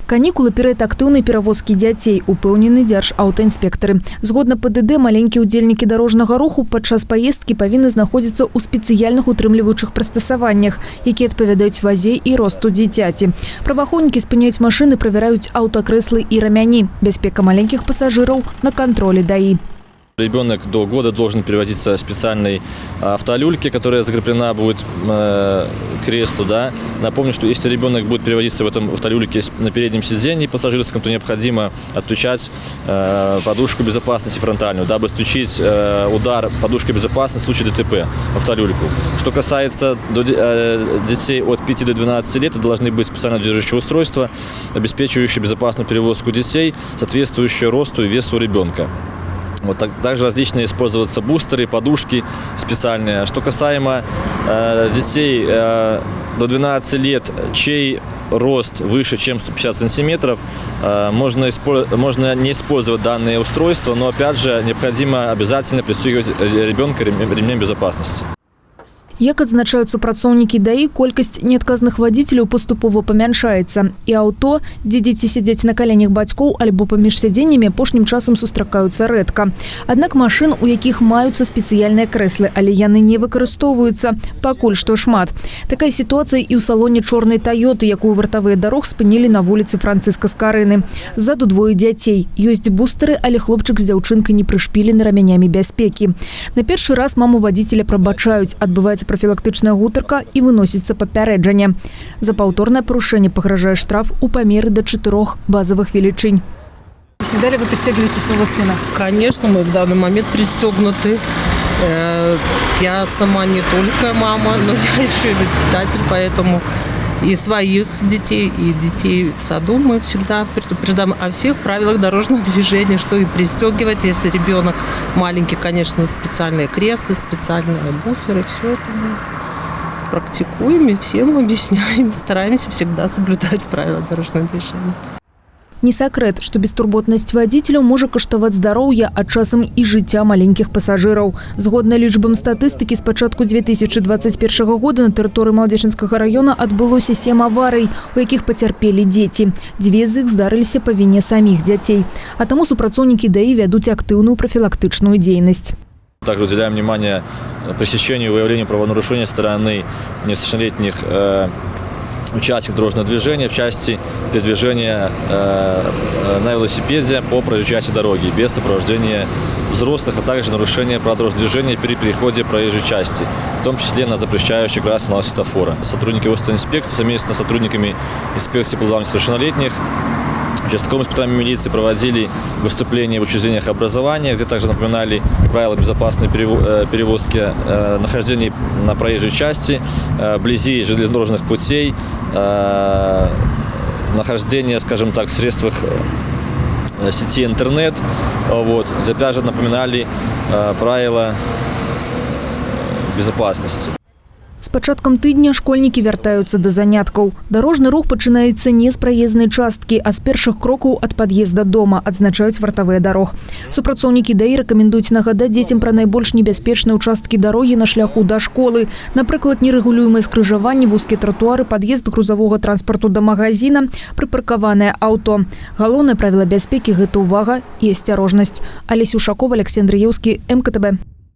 Канікулы перыяд актыўнай перавозкі дзяцей, упэўнены дзяржаўтаінспектары. Згодна ПДД, маленькія ўдзельнікі дарожнага руху падчас паездкі павінны знаходзіцца ў спецыяльных утрымліваючых прыстасаваннях, якія адпавядаюць вазе і росту дзіцяці. Праваахоўнікі спыняюць машыны, правяраюць аўтакрэслы і рамяні. Бяспека маленьких пассажиров на контроле ДАИ. Ребенок до года должен переводиться в специальной автолюльке, которая закреплена будет к креслу. Да? Напомню, что если ребенок будет переводиться в этом автолюльке на переднем сиденье пассажирском, то необходимо отключать подушку безопасности фронтальную, дабы исключить удар подушкой безопасности в случае ДТП в автолюльку. Что касается детей от 5 до 12 лет, то должны быть специально движущие устройства, обеспечивающие безопасную перевозку детей, соответствующие росту и весу ребенка. Вот также различные использоваться бустеры, подушки специальные. Что касаемо детей до 12 лет, чей рост выше, чем 150 сантиметров, можно не использовать данные устройства, но опять же необходимо обязательно пристегивать ребенка ремнем безопасности. Як адзначаюць супрацоўнікі ДАИ, колькасць неадказных вадзіцеляў паступова памяншаецца. І аўто, дзе дзеці сядзяць на каленях бацькоў альбо паміж сядзеннямі, апошнім часам сустракаюцца рэдка. Аднак машын, у якіх маюцца спецыяльныя крэслы, але яны не выкарыстоўваюцца, пакуль што шмат. Такая сітуацыя і ў салоне чорнай Тойоты, якую вартавыя дарог спынілі на вуліцы Францыска Скарыны. Ззаду двое дзяцей. Ёсць бустеры, але хлопчык з дзяўчынкай не прышпілены рамянямі бяспекі. На першы раз маму вадзіцеля прабачаюць, адбываецца профилактычная гутарка и выносится папярэджанне. За паўторнае парушэнне пагражае штраф у памеры до 4 базовых величинь. Всегда ли вы пристегиваете своего сына? Конечно, мы в данный момент пристегнуты. Я сама не только мама, но я еще и воспитатель, поэтому и своих детей, и детей в саду мы всегда предупреждаем о всех правилах дорожного движения, что и пристегивать, если ребенок маленький, конечно, специальные кресла, специальные буферы, все это мы практикуем и всем объясняем, стараемся всегда соблюдать правила дорожного движения. Не сакрэт, што бестурботнасць вадзіцеляў можа каштаваць здароўя, а часам і жыцця маленькіх пасажыраў. Згодна лічбам статыстыкі, з пачатку 2021 года на тэрыторыі Малодзечынскага раёна адбылося 7 аварый, у якіх пацярпелі дзеці. 2 з іх здарыліся па віне саміх дзяцей. А таму супрацоўнікі ДАИ вядуць актыўную профилактычную дзейнасць. Также уделяем внимание пресечению и выявлению правонарушений стороны несовершеннолетних участников дорожного движения в части передвижения на велосипеде по проезжей части дороги без сопровождения взрослых, а также нарушение правил дорожного движения при переходе проезжей части, в том числе на запрещающий красный сигнал светофора. Сотрудники инспекции совместно с сотрудниками инспекции по делам несовершеннолетних, участковыми инспекторами милиции проводили выступления в учреждениях образования, где также напоминали правила безопасной перевозки, нахождения на проезжей части, вблизи железнодорожных путей, нахождение, скажем так, в средствах сети интернет, вот, где также напоминали правила безопасности. С пачаткам тыдня школьнікі вяртаюцца да заняткаў. Дарожны рух пачынаецца не з праезнай часткі, а з першых крокаў ад пад'езда дома, адзначаюць вартавыя дарог. Супрацоўнікі ДАИ рэкамендуюць нагадаць дзецям пра найбольш небяспечныя ўчасткі дарогі на шляху да школы. Напрыклад, нерэгулюемыя скрыжаванні, вузкія тратуары, пад'езд грузавога транспарту да магазина, прыпаркаванае аўто. Галоўнае правіла бяспекі – гэта ўвага і асцярожнасць. Алеся Ушакова, Алексей Андреевский, МКТБ.